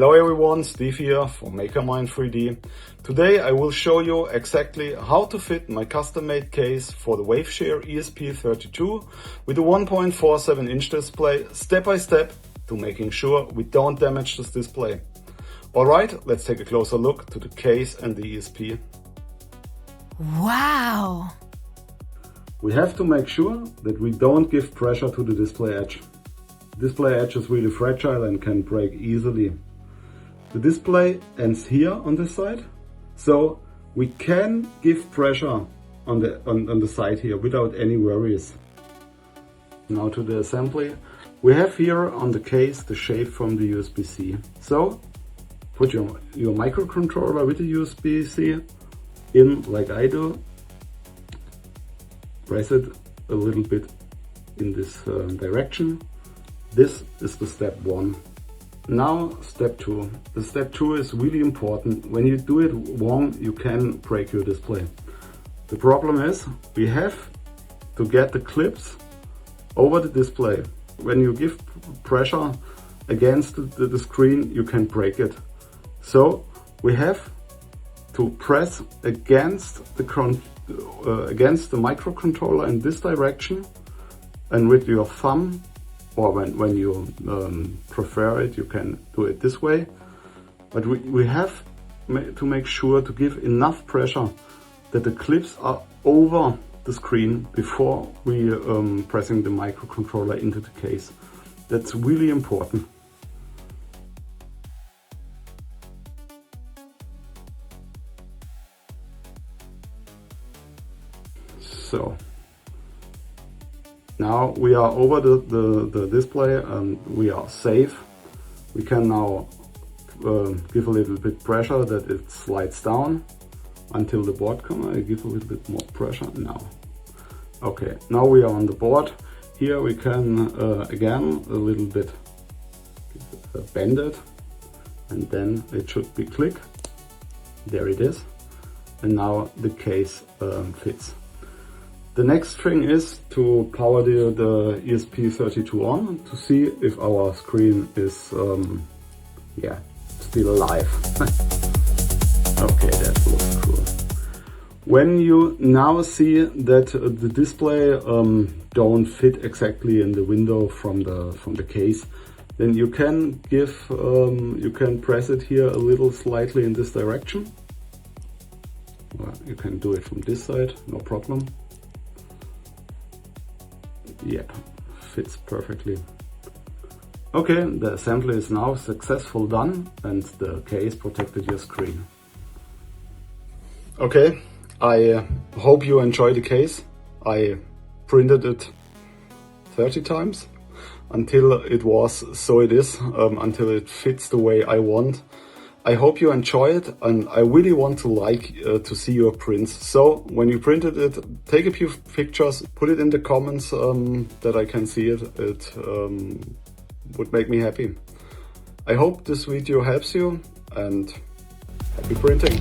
Hello everyone, Steve here for MakerMind 3D. Today I will show you exactly how to fit my custom-made case for the Waveshare ESP32 with a 1.47 inch display step by step to making sure we don't damage this display. Alright, let's take a closer look to the case and the ESP. Wow! We have to make sure that we don't give pressure to the display edge. Display edge is really fragile and can break easily. The display ends here on this side, so we can give pressure on the side here without any worries. Now to the assembly. We have here on the case the shape from the USB-C. So put your microcontroller with the USB-C in like I do. Press it a little bit in this direction. This is the step 1. Now step 2. The step 2 is really important. When you do it wrong, you can break your display. The problem is we have to get the clips over the display. When you give pressure against the screen, you can break it. So we have to press against the microcontroller in this direction, and with your thumb, or when you prefer it, you can do it this way. But we have to make sure to give enough pressure that the clips are over the screen before we pressing the microcontroller into the case. That's really important. So now we are over the display and we are safe. We can now give a little bit pressure that it slides down until the board comes. I give a little bit more pressure now. Okay, now we are on the board. Here we can again a little bit bend it, and then it should be click. There it is. And now the case fits. The next thing is to power the ESP32 on to see if our screen is still alive. Okay, that looks cool. When you now see that the display don't fit exactly in the window from the case, then you can press it here a little slightly in this direction. Well, you can do it from this side, no problem. Yeah, fits perfectly. Okay, the assembly is now successfully done and the case protected your screen. Okay, I hope you enjoy the case. I printed it 30 times until it was so it is, until it fits the way I want. I hope you enjoy it, and I really want to see your prints. So when you printed it, take a few pictures, put it in the comments that I can see it. It would make me happy. I hope this video helps you, and happy printing!